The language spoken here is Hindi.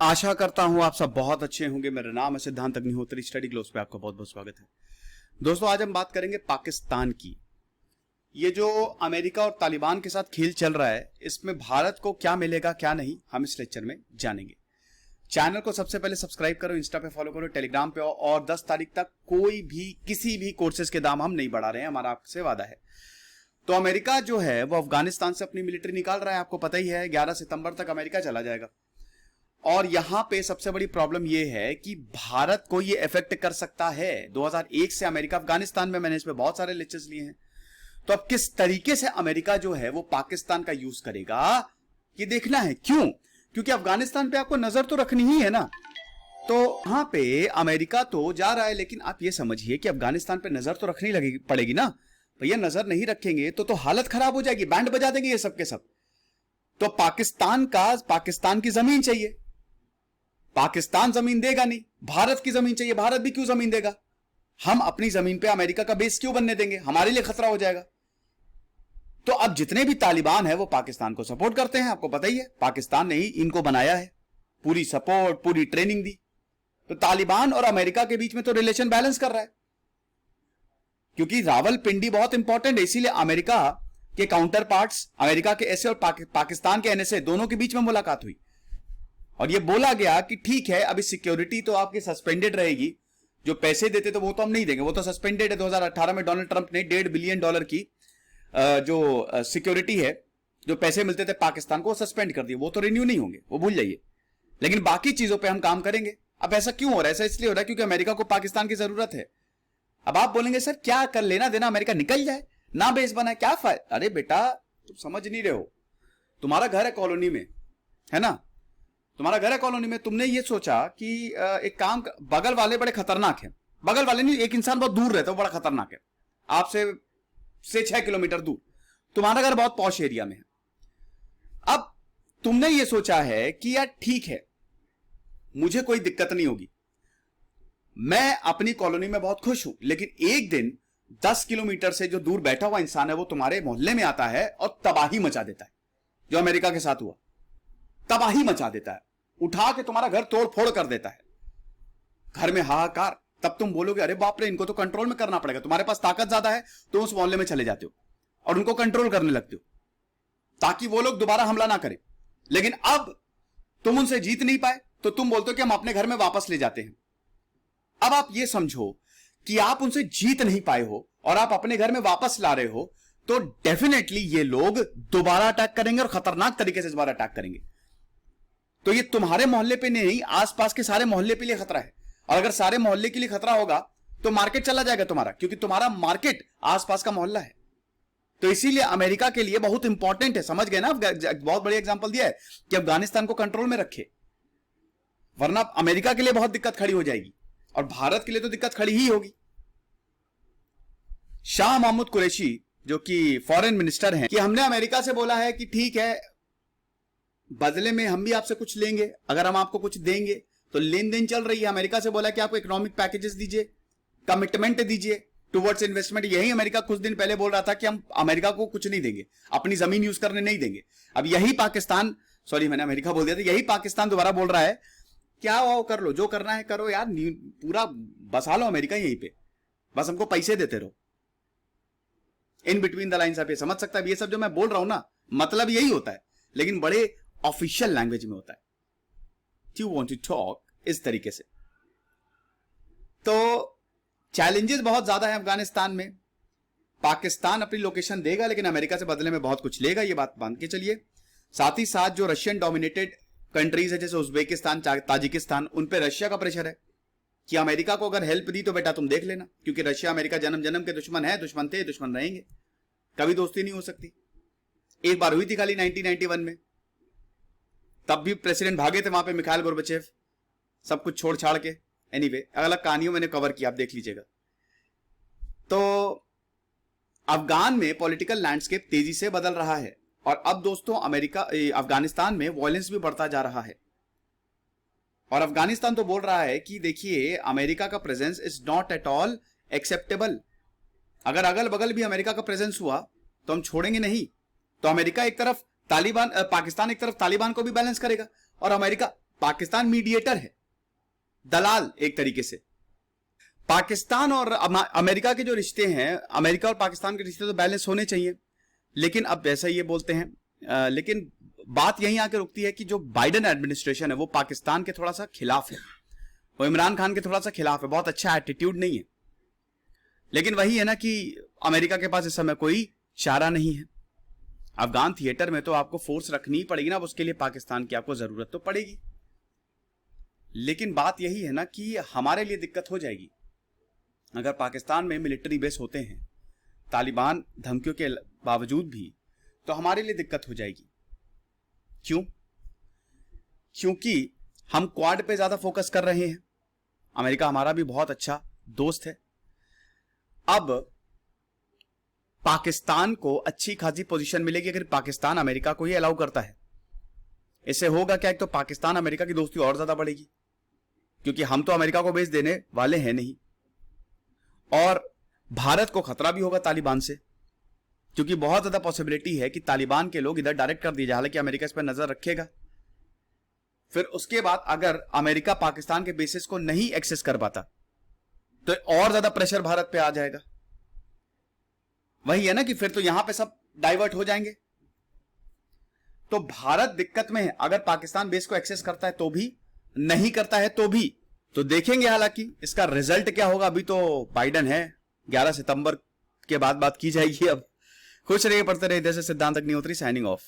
आशा करता हूं आप सब बहुत अच्छे होंगे। मेरा नाम है सिद्धांत अग्निहोत्री। स्टडी ग्लोस पे आपका बहुत बहुत स्वागत है। दोस्तों, आज हम बात करेंगे पाकिस्तान की। ये जो अमेरिका और तालिबान के साथ खेल चल रहा है, इसमें भारत को क्या मिलेगा क्या नहीं, हम इस लेक्चर में जानेंगे। चैनल को सबसे पहले सब्सक्राइब करो, इंस्टा पे फॉलो करो, टेलीग्राम पे, और 10 तारीख तक कोई भी किसी भी कोर्सेज के दाम हम नहीं बढ़ा रहे हैं, हमारा आपसे वादा है। तो अमेरिका जो है वो अफगानिस्तान से अपनी मिलिट्री निकाल रहा है, आपको पता ही है। 11 सितंबर तक अमेरिका चला जाएगा। और यहां पे सबसे बड़ी प्रॉब्लम यह है कि भारत को यह इफेक्ट कर सकता है। 2001 से अमेरिका अफगानिस्तान में, मैंने इस पे बहुत सारे लेक्चर्स लिए हैं। तो अब किस तरीके से अमेरिका जो है वो पाकिस्तान का यूज करेगा, ये देखना है। क्यों? क्योंकि अफगानिस्तान पे आपको नजर तो रखनी ही है ना। तो यहां पे अमेरिका तो जा रहा है, लेकिन आप ये समझिए कि अफगानिस्तान पे नजर तो रखनी लगेगी पड़ेगी ना। भैया, नजर नहीं रखेंगे तो हालत खराब हो जाएगी, बैंड बजा देंगे ये सब के सब। तो पाकिस्तान की जमीन चाहिए, पाकिस्तान जमीन देगा नहीं। भारत की जमीन चाहिए, भारत भी क्यों जमीन देगा? हम अपनी जमीन पे अमेरिका का बेस क्यों बनने देंगे? हमारे लिए खतरा हो जाएगा। तो अब जितने भी तालिबान है वो पाकिस्तान को सपोर्ट करते हैं, आपको पता ही है। पाकिस्तान ने ही इनको बनाया है, पूरी सपोर्ट, पूरी ट्रेनिंग दी। तो तालिबान और अमेरिका के बीच में तो रिलेशन बैलेंस कर रहा है, क्योंकि रावलपिंडी बहुत इंपॉर्टेंट है। इसीलिए अमेरिका के काउंटर पार्ट्स, अमेरिका के एसए और पाकिस्तान के एनएसए, दोनों के बीच में मुलाकात हुई और यह बोला गया कि ठीक है, अभी सिक्योरिटी तो आपकी सस्पेंडेड रहेगी। जो पैसे देते तो वो तो हम नहीं देंगे, वो तो सस्पेंडेड है। 2018 में डोनाल्ड ट्रंप ने $1.5 बिलियन की जो सिक्योरिटी है, जो पैसे मिलते थे पाकिस्तान को, वो सस्पेंड कर दिए। वो तो रिन्यू नहीं होंगे, वो भूल जाइए। लेकिन बाकी चीजों पर हम काम करेंगे। अब ऐसा क्यों हो रहा है? ऐसा इसलिए हो रहा है क्योंकि अमेरिका को पाकिस्तान की जरूरत है। अब आप बोलेंगे सर क्या कर लेना देना, अमेरिका निकल जाए ना, बेस बनाए, क्या फायदा? अरे बेटा, तुम समझ नहीं रहे हो। तुम्हारा घर है कॉलोनी में, है ना, तुम्हारा घर है कॉलोनी में। तुमने ये सोचा कि एक काम, बगल वाले बड़े खतरनाक हैं। बगल वाले नहीं, एक इंसान बहुत दूर रहता है, वो बड़ा खतरनाक है, आपसे 6 किलोमीटर दूर। तुम्हारा घर बहुत पॉश एरिया में है। अब तुमने ये सोचा है कि यार ठीक है, मुझे कोई दिक्कत नहीं होगी, मैं अपनी कॉलोनी में बहुत खुश हूं। लेकिन एक दिन 10 किलोमीटर से जो दूर बैठा हुआ इंसान है वो तुम्हारे मोहल्ले में आता है और तबाही मचा देता है। जो अमेरिका के साथ हुआ, तबाही मचा देता है, उठा के तुम्हारा घर तोड़ फोड़ कर देता है, घर में हाहाकार। तब तुम बोलोगे अरे बाप रे, इनको तो कंट्रोल में करना पड़ेगा। तुम्हारे पास ताकत ज्यादा है तो उस मोहल्ले में चले जाते हो और उनको कंट्रोल करने लगते हो ताकि वो लोग दोबारा हमला ना करें। लेकिन अब तुम उनसे जीत नहीं पाए तो तुम बोलते हो कि हम अपने घर में वापस ले जाते हैं। अब आप ये समझो कि आप उनसे जीत नहीं पाए हो और आप अपने घर में वापस ला रहे हो, तो डेफिनेटली ये लोग दोबारा अटैक करेंगे और खतरनाक तरीके से दोबारा अटैक करेंगे। तो ये तुम्हारे मोहल्ले पे नहीं, आसपास के सारे मोहल्ले पे लिए खतरा है। और अगर सारे मोहल्ले के लिए खतरा होगा तो मार्केट चला जाएगा तुम्हारा, क्योंकि तुम्हारा मार्केट आसपास का मोहल्ला है। तो इसीलिए अमेरिका के लिए बहुत इंपॉर्टेंट है, समझ गए ना। बहुत बड़ी एग्जांपल दिया है कि अफगानिस्तान को कंट्रोल में रखे, वरना अमेरिका के लिए बहुत दिक्कत खड़ी हो जाएगी और भारत के लिए तो दिक्कत खड़ी ही होगी। शाह महमूद कुरैशी, जो कि फॉरेन मिनिस्टर हैं, कि हमने अमेरिका से बोला है कि ठीक है, बदले में हम भी आपसे कुछ लेंगे, अगर हम आपको कुछ देंगे तो लेन देन चल रही है। अमेरिका से बोला कि आपको इकोनॉमिक पैकेजेस दीजिए, कमिटमेंट दीजिए टुवर्ड्स इन्वेस्टमेंट। यही अमेरिका कुछ दिन पहले बोल रहा था कि हम अमेरिका को कुछ नहीं देंगे, अपनी जमीन यूज करने नहीं देंगे। अब यही पाकिस्तान, सॉरी मैंने अमेरिका बोल दिया था, यही पाकिस्तान दोबारा बोल रहा है क्या वो कर लो, जो करना है करो यार, पूरा बसा लो अमेरिका यहीं पे, बस हमको पैसे देते रहो। इन बिटवीन द लाइन्स आप ये समझ सकता है। ये सब जो मैं बोल रहा हूं ना, मतलब यही होता है, लेकिन बड़े ऑफिशियल लैंग्वेज में होता है। यू वांट टू टॉक इस तरीके से। तो चैलेंजेस बहुत ज्यादा है अफगानिस्तान में। पाकिस्तान अपनी लोकेशन देगा, लेकिन अमेरिका से बदले में बहुत कुछ लेगा, ये बात मान के चलिए। साथ ही साथ जो रशियन डोमिनेटेड कंट्रीज है, जैसे उज्बेकिस्तान, ताजिकिस्तान, उन पे रशिया का प्रेशर है कि अमेरिका को अगर हेल्प दी तो बेटा तुम देख लेना, क्योंकि रशिया अमेरिका जन्म जन्म के दुश्मन है, दुश्मन थे, दुश्मन रहेंगे, कभी दोस्ती नहीं हो सकती। एक बार हुई थी खाली 1991 में, तब भी प्रेसिडेंट भागे थे वहां पे, मिखाइल गोर्बाचेव, सब कुछ छोड़ छाड़ के। एनीवे, अलग कहानियों मैंने कवर किया, आप देख लीजिएगा। तो अफगान में पॉलिटिकल लैंडस्केप तेजी से बदल रहा है और अब दोस्तों अफगानिस्तान में वायलेंस भी बढ़ता जा रहा है। और अफगानिस्तान तो बोल रहा है कि देखिए, अमेरिका का presence is not at all acceptable. अगर अगल बगल भी अमेरिका का प्रेजेंस हुआ तो हम छोड़ेंगे नहीं। तो अमेरिका एक तरफ तालिबान, पाकिस्तान एक तरफ तालिबान को भी बैलेंस करेगा और अमेरिका पाकिस्तान मीडिएटर है, दलाल एक तरीके से। पाकिस्तान और अमेरिका के जो रिश्ते हैं, अमेरिका और पाकिस्तान के रिश्ते तो बैलेंस होने चाहिए, लेकिन अब ऐसा ये बोलते हैं, लेकिन बात यहीं आकर रुकती है कि जो बाइडेन एडमिनिस्ट्रेशन है वो पाकिस्तान के थोड़ा सा खिलाफ है, वो इमरान खान के थोड़ा सा खिलाफ है, बहुत अच्छा एटीट्यूड नहीं है। लेकिन वही है ना कि अमेरिका के पास इस समय कोई चारा नहीं है। अफगान थिएटर में तो आपको फोर्स रखनी ही पड़ेगी ना, अब उसके लिए पाकिस्तान की आपको जरूरत तो पड़ेगी। लेकिन बात यही है ना कि हमारे लिए दिक्कत हो जाएगी अगर पाकिस्तान में मिलिट्री बेस होते हैं तालिबान धमकियों के बावजूद भी, तो हमारे लिए दिक्कत हो जाएगी। क्यों? क्योंकि हम क्वाड पे ज्यादा फोकस कर रहे हैं। अमेरिका हमारा भी बहुत अच्छा दोस्त है। अब पाकिस्तान को अच्छी खासी पोजीशन मिलेगी अगर पाकिस्तान अमेरिका को ही अलाउ करता है। इससे होगा क्या, एक तो पाकिस्तान अमेरिका की दोस्ती और ज्यादा बढ़ेगी, क्योंकि हम तो अमेरिका को बेच देने वाले हैं नहीं, और भारत को खतरा भी होगा तालिबान से, क्योंकि बहुत ज्यादा पॉसिबिलिटी है कि तालिबान के लोग इधर डायरेक्ट कर दिए जाए, हालांकि अमेरिका इस पर नजर रखेगा। फिर उसके बाद अगर अमेरिका पाकिस्तान के बेसिस को नहीं एक्सेस कर पाता तो और ज्यादा प्रेशर भारत पे आ जाएगा। वही है ना कि फिर तो यहां पे सब डाइवर्ट हो जाएंगे। तो भारत दिक्कत में है अगर पाकिस्तान बेस को एक्सेस करता है तो भी, नहीं करता है तो भी। तो देखेंगे हालांकि इसका रिजल्ट क्या होगा। अभी तो बाइडेन है, 11 सितंबर के बाद बात की जाएगी। अब खुश रहिए, पढ़ते रहिए। जैसे सिद्धांत अग्निहोत्री, साइनिंग ऑफ।